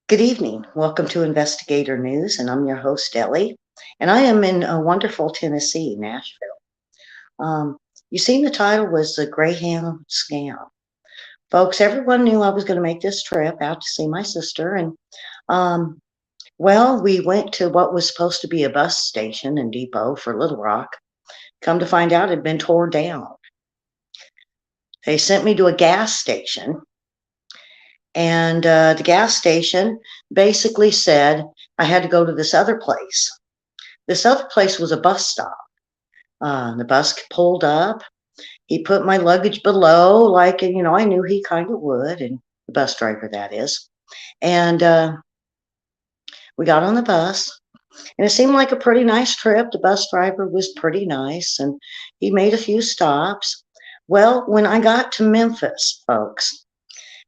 Good evening. Welcome to Investigator News, and I'm your host, Ellie. And I am in wonderful Tennessee, Nashville. You seen the title was the Greyhound Scam. Folks, everyone knew I was going to make this trip out to see my sister. And, um, well, we went to what was supposed to be a bus station and depot for Little Rock. Come to find out, it had been torn down. They sent me to a gas station, and the gas station basically said I had to go to this other place. This other place was a bus stop. The bus pulled up. He put my luggage below, like, I knew he kind of would, and the bus driver, that is. And we got on the bus, and it seemed like a pretty nice trip. The bus driver was pretty nice, and he made a few stops. Well, when I got to Memphis, folks,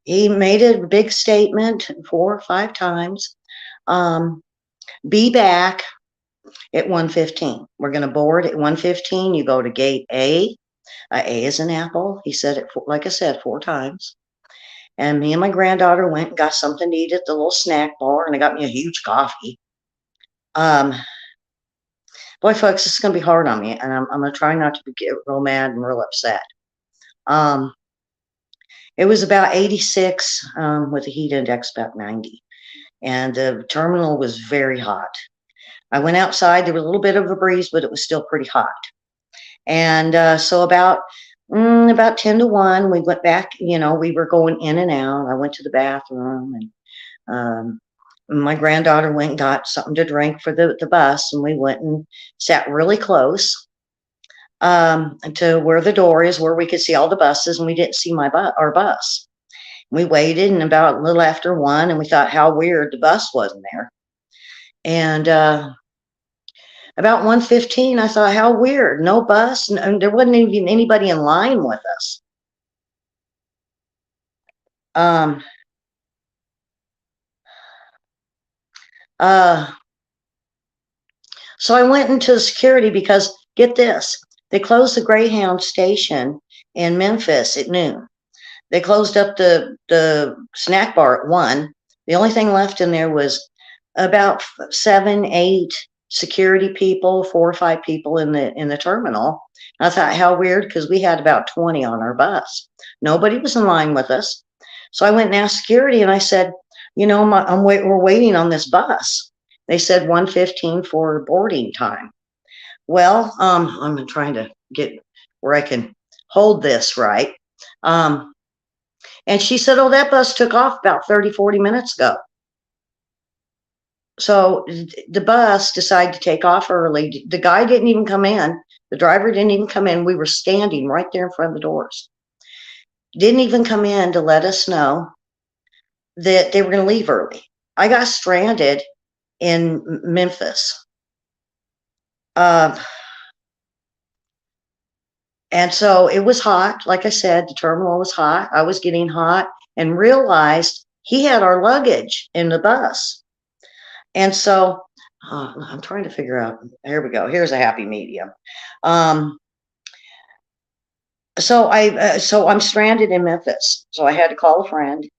he made a big statement 4 or 5 times. Be back at 1:15. We're going to board at 1:15. You go to gate A. A is an apple. He said it, like I said, 4 times. And me and my granddaughter went and got something to eat at the little snack bar, and I got me a huge coffee. Um, Boy, folks, this is going to be hard on me, and I'm going to try not to get real mad and real upset. It was about 86 with a heat index about 90, and the terminal was very hot. I went outside. There was a little bit of a breeze, but it was still pretty hot. And so about 10 to 1, we went back. We were going in and out. I went to the bathroom, and my granddaughter went and got something to drink for the bus, and we went and sat really close to where the door is, where we could see all the buses, and we didn't see our bus. We waited, and about a little after 1, and we thought how weird the bus wasn't there. And about 1:15, I thought, how weird, no bus, and there wasn't even anybody in line with us. So I went into security because, get this, they closed the Greyhound station in Memphis at noon. They closed up the snack bar at 1. The only thing left in there was about 7, 8 security people, 4 or 5 people in the terminal. I thought, how weird, because we had about 20 on our bus. Nobody was in line with us. So I went and asked security, and I said, we're waiting on this bus. They said 1:15 for boarding time. Well, I'm trying to get where I can hold this right. And she said, oh, that bus took off about 30, 40 minutes ago. So the bus decided to take off early. The guy didn't even come in. The driver didn't even come in. We were standing right there in front of the doors. Didn't even come in to let us know that they were going to leave early. I got stranded in Memphis. And so it was hot. Like I said, the terminal was hot. I was getting hot and realized he had our luggage in the bus. And so I'm trying to figure out. Here we go. Here's a happy medium. So I'm stranded in Memphis. So I had to call a friend,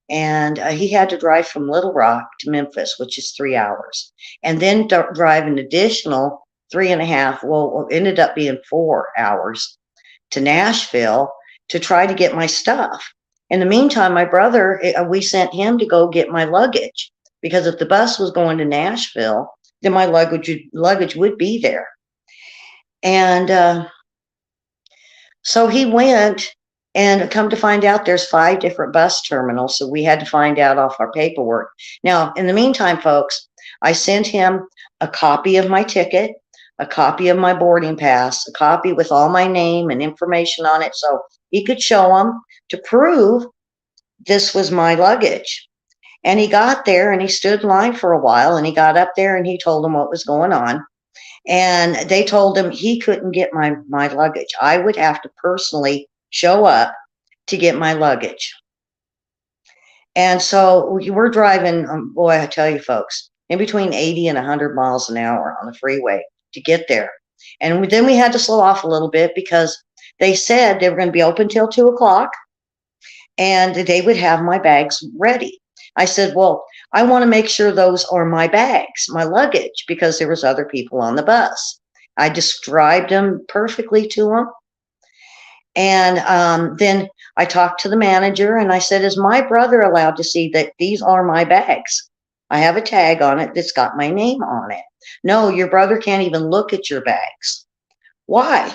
and he had to drive from Little Rock to Memphis, which is 3 hours, and then drive an additional 3.5. Well, it ended up being 4 hours to Nashville to try to get my stuff. In the meantime, my brother, we sent him to go get my luggage, because if the bus was going to Nashville, then my luggage would be there. And so he went, and come to find out there's 5 different bus terminals. So we had to find out off our paperwork. Now, in the meantime, folks, I sent him a copy of my ticket, a copy of my boarding pass, a copy with all my name and information on it, so he could show them to prove this was my luggage. And he got there, and he stood in line for a while, and he got up there, and he told them what was going on. And they told him he couldn't get my luggage. I would have to personally show up to get my luggage. And so we were driving, boy, I tell you, folks, in between 80 and 100 miles an hour on the freeway to get there. And then we had to slow off a little bit, because they said they were going to be open till 2 o'clock, and they would have my bags ready. I said, well, I want to make sure those are my bags, my luggage, because there was other people on the bus. I described them perfectly to them. And then I talked to the manager and I said, is my brother allowed to see that these are my bags? I have a tag on it that's got my name on it. No, your brother can't even look at your bags. Why?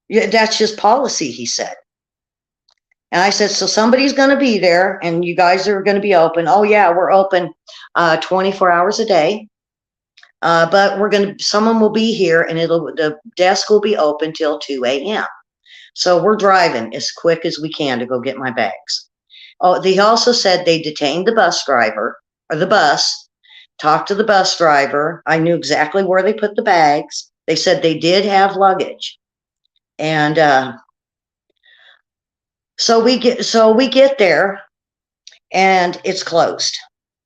Yeah, that's just policy, he said. And I said, so somebody's going to be there and you guys are going to be open. Oh, yeah, we're open 24 hours a day. But someone will be here and the desk will be open till 2 a.m. So we're driving as quick as we can to go get my bags. Oh, they also said they detained the bus driver or the bus, talked to the bus driver. I knew exactly where they put the bags. They said they did have luggage. And so we get there and it's closed.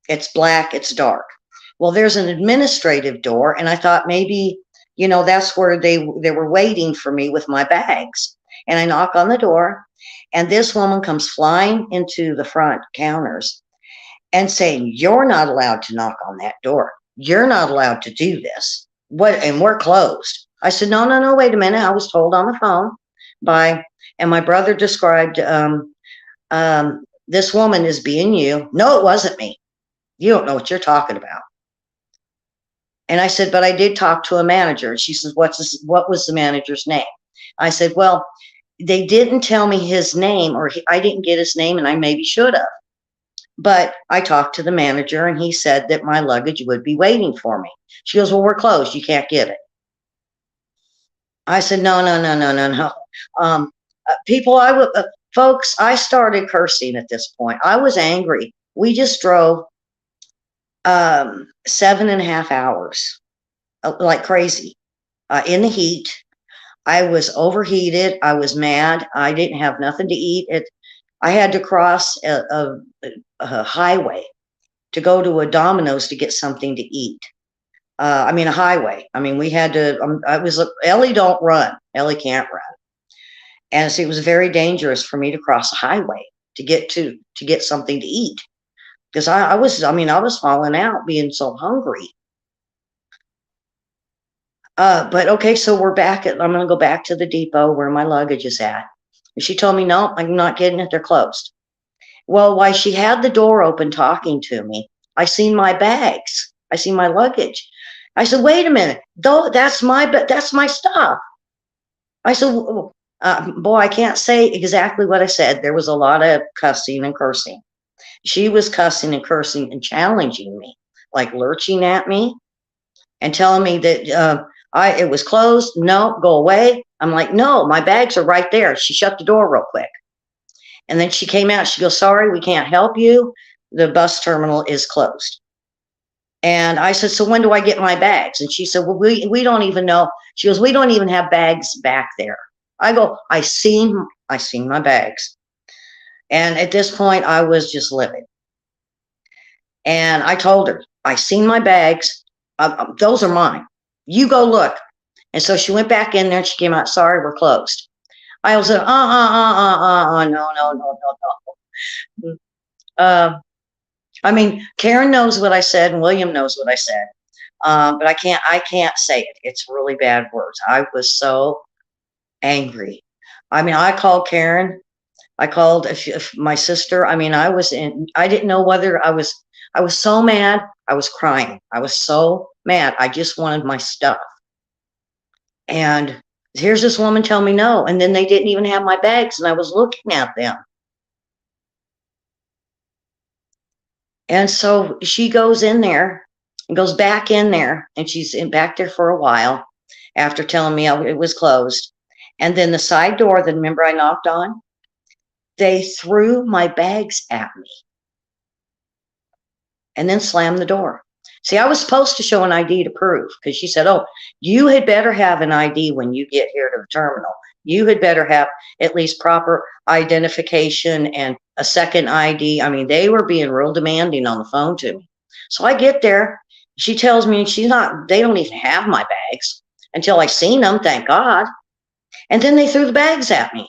It's black, it's dark. Well, there's an administrative door, and I thought maybe, that's where they were waiting for me with my bags. And I knock on the door, and this woman comes flying into the front counters and saying, you're not allowed to knock on that door. You're not allowed to do this. And we're closed. I said, no, wait a minute. I was told on the phone and my brother described this woman as being you. No, it wasn't me. You don't know what you're talking about. And I said, but I did talk to a manager. She says, what was the manager's name? I said, well, they didn't tell me his name, or I didn't get his name, and I maybe should have. But I talked to the manager, and he said that my luggage would be waiting for me. She goes, well, we're closed. You can't get it. I said, no. Folks, I started cursing at this point. I was angry. We just drove 7.5 hours like crazy in the heat. I was overheated. I was mad. I didn't have nothing to eat. I had to cross a highway to go to a Domino's to get something to eat. A highway. We had to, Ellie don't run. Ellie can't run. And so it was very dangerous for me to cross a highway to get something to eat. Because I was falling out being so hungry. But okay, so I'm going to go back to the depot where my luggage is at. And she told me, no, I'm not getting it. They're closed. Well, while she had the door open talking to me, I seen my bags. I seen my luggage. I said, wait a minute. That's my stuff. I said, boy, I can't say exactly what I said. There was a lot of cussing and cursing. She was cussing and cursing and challenging me, like lurching at me and telling me that it was closed. No, go away. I'm like, no, my bags are right there. She shut the door real quick. And then she came out. She goes, sorry, we can't help you. The bus terminal is closed. And I said, so when do I get my bags? And she said, well, we don't even know. She goes, we don't even have bags back there. I go, I seen my bags. And at this point, I was just livid. And I told her, I seen my bags. Those are mine. You go look. And so she went back in there and she came out, sorry, we're closed. I was like, no. Karen knows what I said and William knows what I said. But I can't say it. It's really bad words. I was so angry. I called Karen. I called my sister. I didn't know whether I was so mad. I was crying. I was so mad. I just wanted my stuff. And here's this woman telling me no. And then they didn't even have my bags and I was looking at them. And so she goes in there and goes back in there and she's back there for a while after telling me it was closed. And then the side door that remember I knocked on, they threw my bags at me and then slammed the door. See, I was supposed to show an ID to prove because she said, oh, you had better have an ID when you get here to the terminal. You had better have at least proper identification and a second ID. They were being real demanding on the phone to me. So I get there. She tells me they don't even have my bags until I seen them, thank God. And then they threw the bags at me.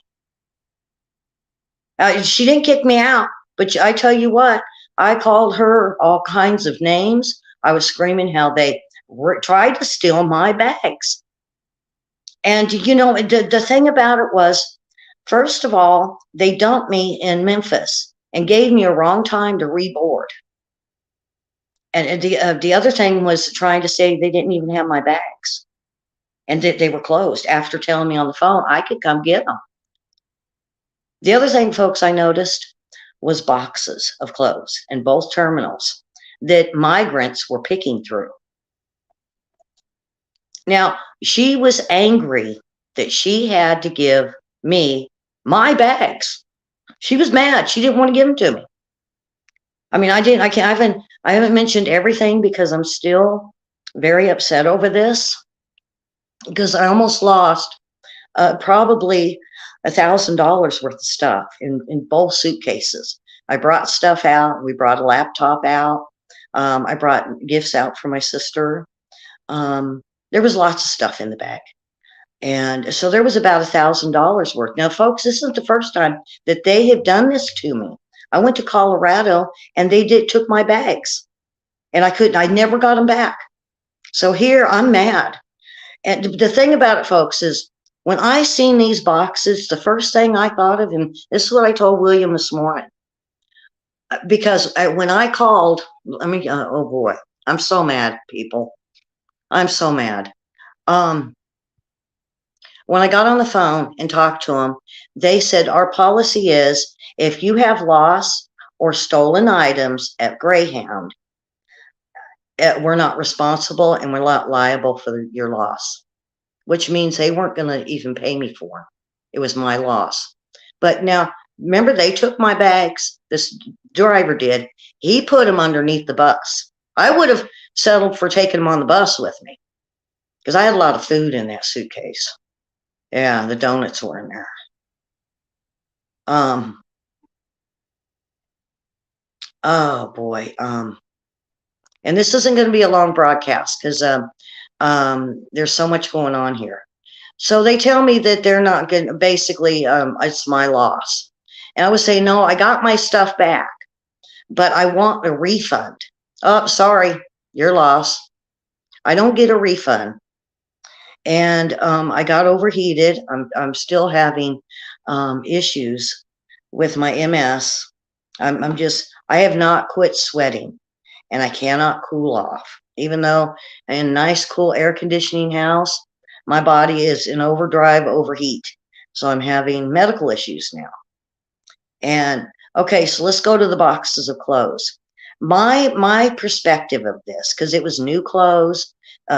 She didn't kick me out, but I tell you what, I called her all kinds of names. I was screaming how they tried to steal my bags. And, the thing about it was, first of all, they dumped me in Memphis and gave me a wrong time to reboard. And the other thing was trying to say they didn't even have my bags and that they were closed after telling me on the phone I could come get them. The other thing, folks, I noticed was boxes of clothes in both terminals that migrants were picking through. Now, she was angry that she had to give me my bags. She was mad. She didn't want to give them to me. I mean, I haven't mentioned everything because I'm still very upset over this because I almost lost probably $1,000 worth of stuff in both suitcases. I brought stuff out. We brought a laptop out. I brought gifts out for my sister. There was lots of stuff in the bag. And so there was about $1,000 worth. Now, folks, this isn't the first time that they have done this to me. I went to Colorado and they took my bags and I never got them back. So here I'm mad. And the thing about it, folks, is when I seen these boxes, the first thing I thought of, and this is what I told William this morning, because when I called, oh boy, I'm so mad, people. I'm so mad. When I got on the phone and talked to them, they said, our policy is if you have lost or stolen items at Greyhound, we're not responsible and we're not liable for your loss, which means they weren't going to even pay me for it. It was my loss. But now, remember, they took my bags. This driver did. He put them underneath the bus. I would have settled for taking them on the bus with me because I had a lot of food in that suitcase. Yeah, the donuts were in there. Oh boy. And this isn't going to be a long broadcast because there's so much going on here. So they tell me that they're not going to, basically, it's my loss. And I would say, no, I got my stuff back, but I want a refund. Oh, sorry, your loss. I don't get a refund. And I got overheated. I'm still having issues with my MS. I have not quit sweating and I cannot cool off. Even though in a nice, cool air conditioning house, my body is in overdrive overheat. So I'm having medical issues now. And okay, so let's go to the boxes of clothes. My perspective of this, because it was new clothes,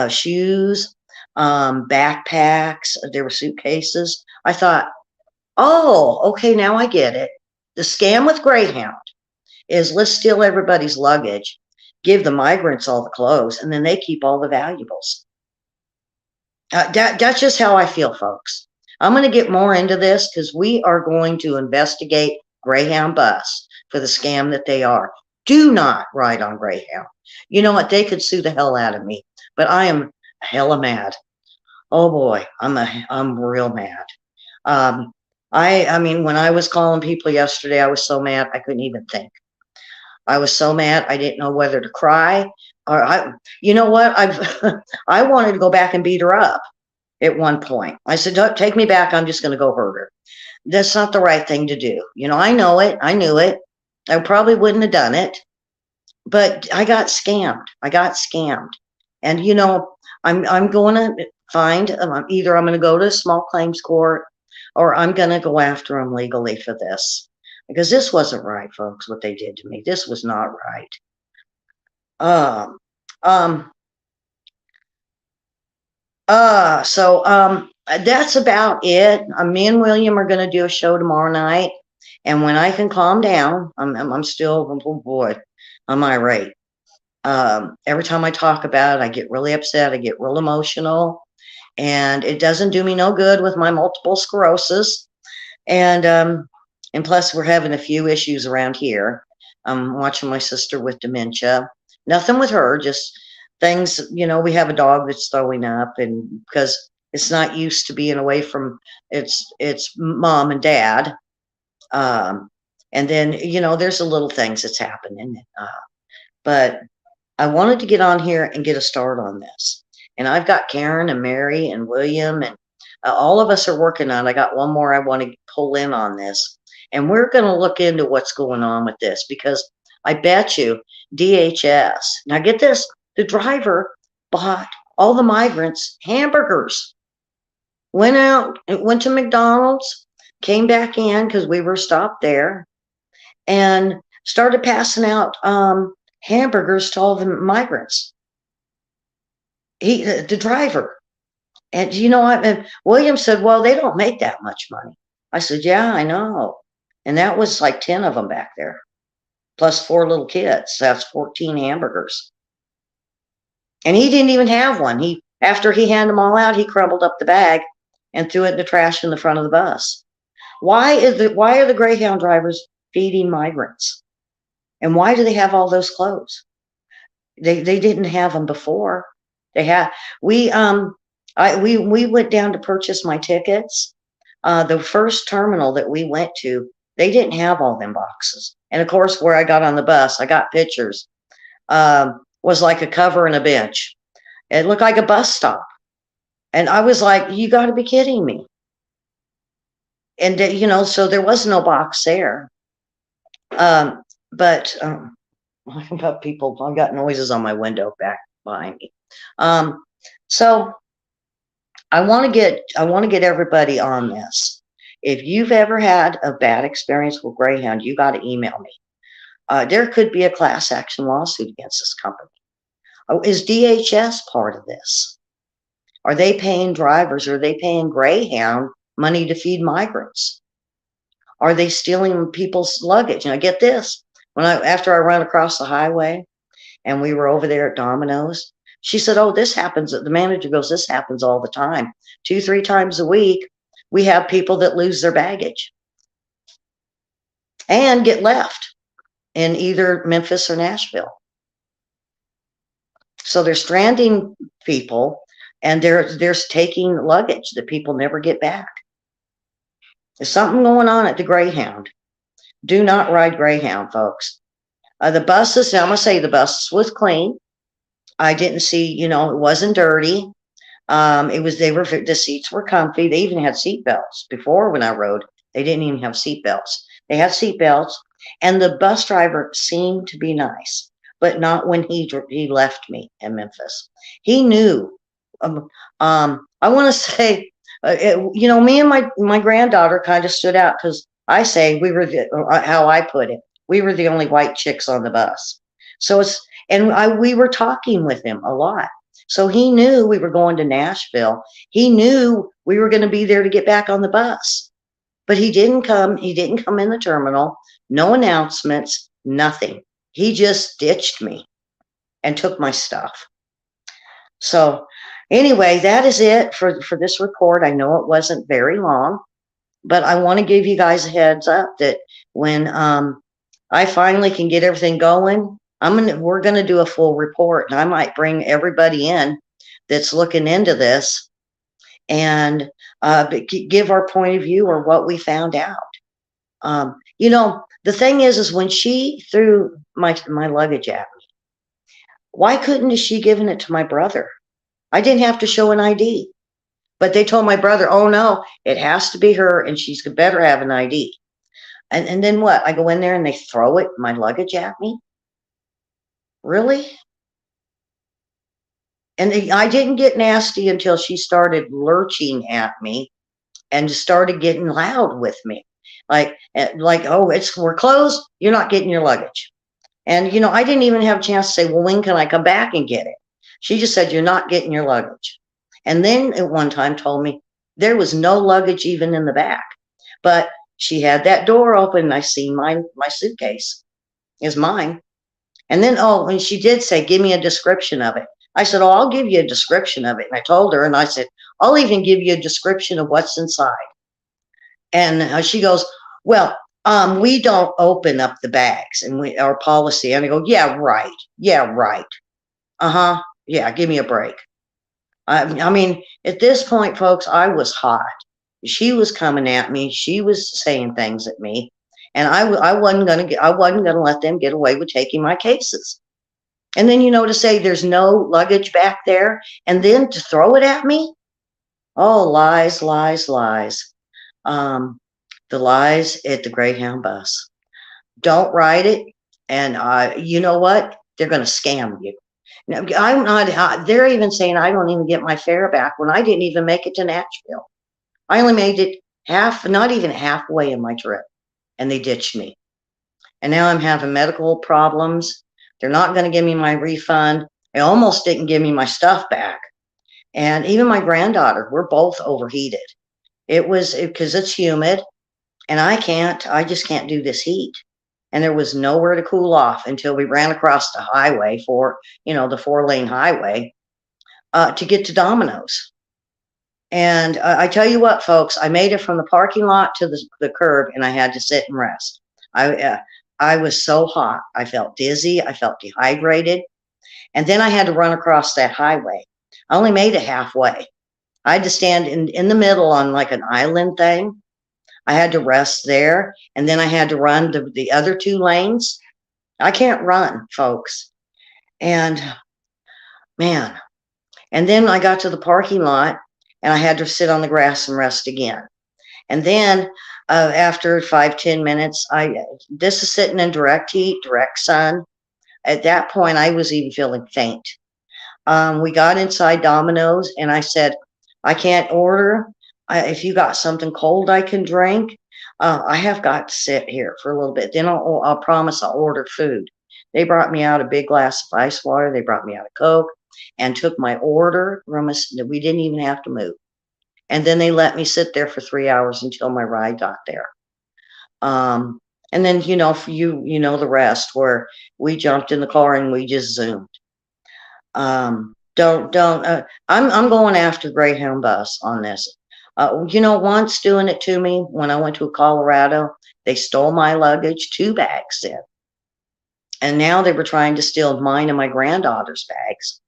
shoes, backpacks, there were suitcases. I thought, oh, okay, now I get it. The scam with Greyhound is let's steal everybody's luggage, give the migrants all the clothes, and then they keep all the valuables. That's just how I feel, folks. I'm going to get more into this because we are going to investigate Greyhound bus for the scam that they are. Do not ride on Greyhound. You know what? They could sue the hell out of me, but I am hella mad. Oh boy, I'm real mad. I mean, when I was calling people yesterday, I was so mad I couldn't even think. I was so mad I didn't know whether to cry or you know what? I wanted to go back and beat her up at one point. I said, don't take me back. I'm just going to go hurt her. That's not the right thing to do. You know, I know it. I knew it. I probably wouldn't have done it, but I got scammed. I got scammed. And, you know, I'm going to find either I'm going to go to a small claims court or I'm going to go after them legally for this because this wasn't right, folks, what they did to me. This was not right. That's about it. Me and William are going to do a show tomorrow night. And when I can calm down, I'm still, oh boy, I'm irate. Every time I talk about it, I get really upset. I get real emotional. And it doesn't do me no good with my multiple sclerosis. And plus, we're having a few issues around here. I'm watching my sister with dementia. Nothing with her, just things, you know, we have a dog that's throwing up, and because it's not used to being away from its mom and dad. And then, there's the little things that's happening. But I wanted to get on here and get a start on this. And I've got Karen and Mary and William, and all of us are working on it. I got one more I want to pull in on this. And we're going to look into what's going on with this, because I bet you DHS, now get this, the driver bought all the migrants hamburgers, went out, went to McDonald's, came back in because we were stopped there, and started passing out hamburgers to all the migrants. The driver. And and William said, well, they don't make that much money. I said, yeah, I know. And that was like 10 of them back there, plus 4 little kids. That's 14 hamburgers. And he didn't even have one. After he handed them all out, he crumbled up the bag and threw it in the trash in the front of the bus. Why are the Greyhound drivers feeding migrants? And why do they have all those clothes? They didn't have them before. We went down to purchase my tickets. The first terminal that we went to, they didn't have all them boxes. And of course, where I got on the bus, I got pictures. Was like a cover and a bench. It looked like a bus stop. And I was like, you got to be kidding me. And, so there was no box there. But about people, I've got noises on my window back behind me. So I want to get everybody on this. If you've ever had a bad experience with Greyhound, you got to email me. There could be a class action lawsuit against this company. Is DHS part of this? Are they paying drivers? Are they paying Greyhound money to feed migrants? Are they stealing people's luggage? And I get this. After I ran across the highway and we were over there at Domino's, she said, oh, this happens. The manager goes, this happens all the time. 2-3 times a week, we have people that lose their baggage and get left in either Memphis or Nashville. So they're stranding people, and they're taking luggage that people never get back. There's something going on at the Greyhound. Do not ride Greyhound, folks. The buses, now I'm going to say the bus was clean. I didn't see, it wasn't dirty. The seats were comfy. They even had seat belts. Before, when I rode, they didn't even have seat belts. They had seat belts, and the bus driver seemed to be nice, but not when he left me in Memphis. He knew. I want to say, me and my granddaughter kind of stood out, because I say we were how I put it, we were the only white chicks on the bus. So we were talking with him a lot. So he knew we were going to Nashville. He knew we were going to be there to get back on the bus. But he didn't come. He didn't come in the terminal. No announcements, nothing. He just ditched me and took my stuff. So anyway, that is it for this report. I know it wasn't very long, but I want to give you guys a heads up that when I finally can get everything going, we're going to do a full report, and I might bring everybody in that's looking into this and give our point of view or what we found out. The thing is when she threw my luggage at me, why couldn't she given it to my brother? I didn't have to show an ID, but they told my brother, oh no, it has to be her, and she's better have an ID. And then what? I go in there and they throw my luggage at me? Really? And I didn't get nasty until she started lurching at me and started getting loud with me. Like, oh, we're closed. You're not getting your luggage. And, I didn't even have a chance to say, well, when can I come back and get it? She just said, you're not getting your luggage. And then at one time told me there was no luggage even in the back. But she had that door open, and I seen my suitcase is mine. And then, and she did say, give me a description of it. I said, oh, I'll give you a description of it. And I told her, and I said, I'll even give you a description of what's inside. And she goes, well, we don't open up the bags, and our policy. And I go, yeah, right. Yeah, right. Uh-huh. Yeah, give me a break. I mean, at this point, folks, I was hot. She was coming at me. She was saying things at me. and I wasn't gonna let them get away with taking my cases. And then to say there's no luggage back there, and then to throw it at me. Oh, lies, lies, lies. Um, the lies at the Greyhound bus. Don't ride it, and you know what? They're going to scam you. Now, I'm not. They're even saying I don't even get my fare back when I didn't even make it to Nashville. I only made it half, not even halfway in my trip, and they ditched me. And now I'm having medical problems. They're not going to give me my refund. They almost didn't give me my stuff back. And even my granddaughter, we're both overheated. It was because it's humid, and I just can't do this heat. And there was nowhere to cool off until we ran across the highway the 4-lane highway to get to Domino's. And I tell you what, folks, I made it from the parking lot to the curb, and I had to sit and rest. I was so hot. I felt dizzy. I felt dehydrated. And then I had to run across that highway. I only made it halfway. I had to stand in the middle on like an island thing. I had to rest there, and then I had to run the other 2 lanes. I can't run, folks. And man, and then I got to the parking lot, and I had to sit on the grass and rest again. And then after 5-10 minutes, this is sitting in direct heat, direct sun. At that point, I was even feeling faint. We got inside Domino's, and I said, I can't order. If you got something cold I can drink, I have got to sit here for a little bit. Then I'll promise I'll order food. They brought me out a big glass of ice water. They brought me out a Coke and took my order from us. We didn't even have to move. And then they let me sit there for 3 hours until my ride got there. And then, for the rest, where we jumped in the car and we just zoomed. Don't. I'm going after Greyhound bus on this. Once doing it to me when I went to Colorado, they stole my luggage, 2 bags in, and now they were trying to steal mine and my granddaughter's bags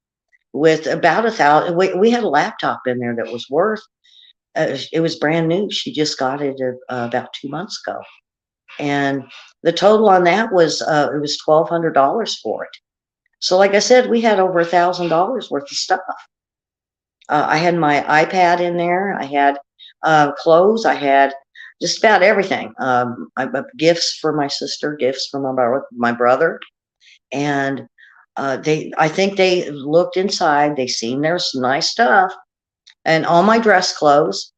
with about 1,000. We had a laptop in there that was worth. It was brand new. She just got it about 2 months ago, and the total on that was it was $1,200 for it. So, like I said, we had over $1,000 worth of stuff. I had my iPad in there. I had clothes. I had just about everything. Gifts for my sister, gifts for my brother, and I think they looked inside. They seen there's some nice stuff, and all my dress clothes.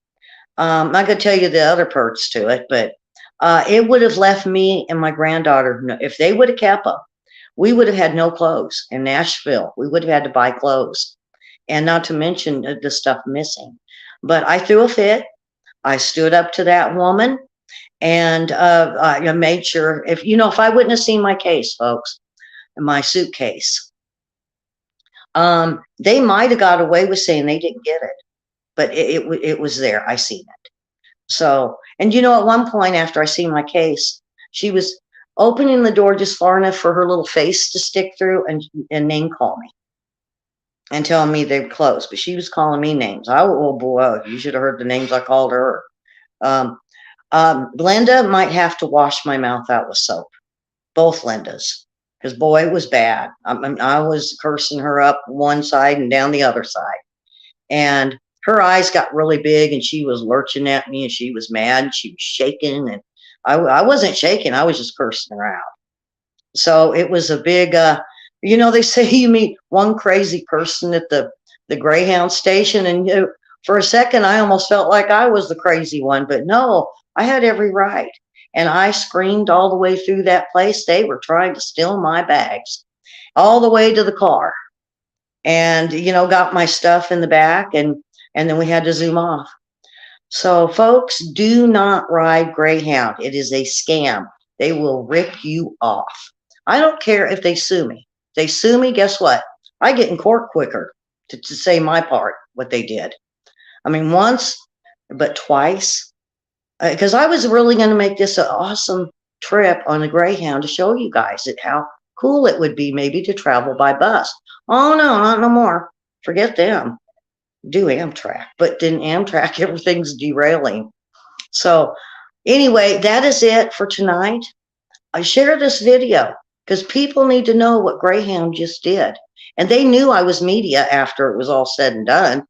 I'm not going to tell you the other perks to it, but it would have left me and my granddaughter, if they would have kept them, we would have had no clothes in Nashville. We would have had to buy clothes, and not to mention the stuff missing. But I threw a fit. I stood up to that woman, and I made sure if I wouldn't have seen my case, folks, my suitcase, they might have got away with saying they didn't get it, but it was there. I seen it. So, and at one point after I seen my case, she was opening the door just far enough for her little face to stick through and name call me and telling me they were closed. But she was calling me names. Oh boy, you should have heard the names I called her. Linda might have to wash my mouth out with soap. Both Lindas. Because boy, it was bad. I was cursing her up one side and down the other side. And her eyes got really big, and she was lurching at me, and she was mad, and she was shaking, and I wasn't shaking. I was just cursing her out. So it was a big, they say you meet one crazy person at the Greyhound station, and for a second, I almost felt like I was the crazy one, but no, I had every right. And I screamed all the way through that place. They were trying to steal my bags all the way to the car, and, got my stuff in the back, and then we had to zoom off. So, folks, do not ride Greyhound. It is a scam. They will rip you off. I don't care if they sue me. If they sue me, guess what? I get in court quicker to say my part, what they did. I mean, once, but twice. Because I was really going to make this an awesome trip on a Greyhound to show you guys how cool it would be maybe to travel by bus. Oh, no, not no more. Forget them. Do Amtrak. But then Amtrak, everything's derailing. So Anyway, that is it for tonight. I share this video because people need to know what Greyhound just did. And they knew I was media after it was all said and done.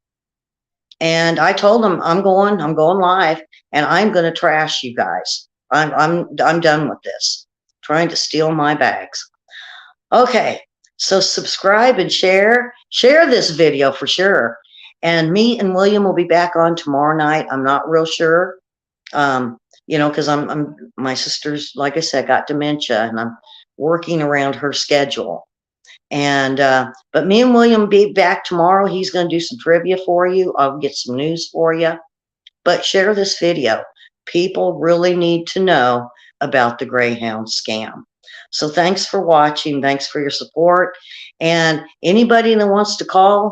And I told them I'm going live, and I'm going to trash you guys. I'm done with this. Trying to steal my bags. Okay, so subscribe and share. Share this video for sure. And me and William will be back on tomorrow night. I'm not real sure. Because I'm my sister's, like I said, got dementia, and I'm working around her schedule. And but me and William will be back tomorrow. He's going to do some trivia for you. I'll get some news for you. But share this video. People really need to know about the Greyhound scam. So thanks for watching. Thanks for your support. And anybody that wants to call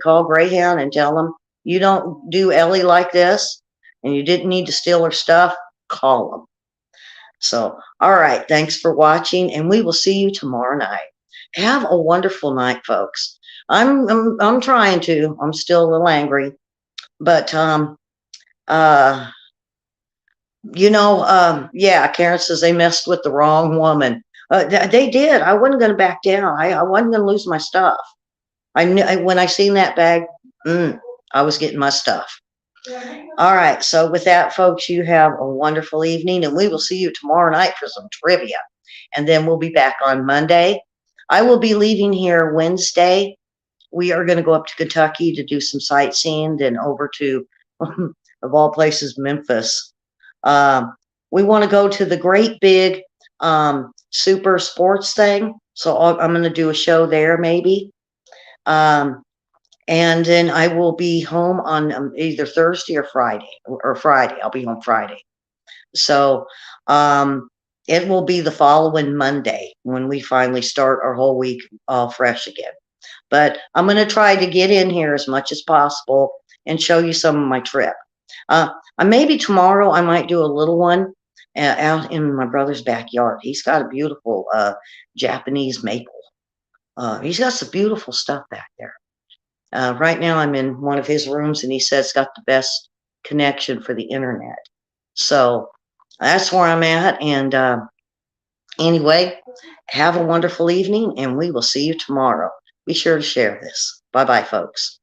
call Greyhound and tell them you don't do Ellie like this and you didn't need to steal her stuff, call them. So, all right. Thanks for watching, and we will see you tomorrow night. Have a wonderful night, folks. I'm trying to. I'm still a little angry, but yeah, Karen says they messed with the wrong woman. They did. I wasn't going to back down. I wasn't going to lose my stuff. I knew when I seen that bag, I was getting my stuff. All right. So with that, folks, you have a wonderful evening, and we will see you tomorrow night for some trivia. And then we'll be back on Monday. I will be leaving here Wednesday. We are going to go up to Kentucky to do some sightseeing, then over to, of all places, Memphis. We want to go to the great big super sports thing. So I'm going to do a show there maybe. And then I will be home on either Thursday or Friday. I'll be home Friday. So it will be the following Monday when we finally start our whole week all fresh again. But I'm going to try to get in here as much as possible and show you some of my trip. Maybe tomorrow I might do a little one out in my brother's backyard. He's got a beautiful Japanese maple. He's got some beautiful stuff back there. Right now I'm in one of his rooms, and he says it's got the best connection for the internet. So that's where I'm at. And anyway, have a wonderful evening, and we will see you tomorrow. Be sure to share this. Bye-bye, folks.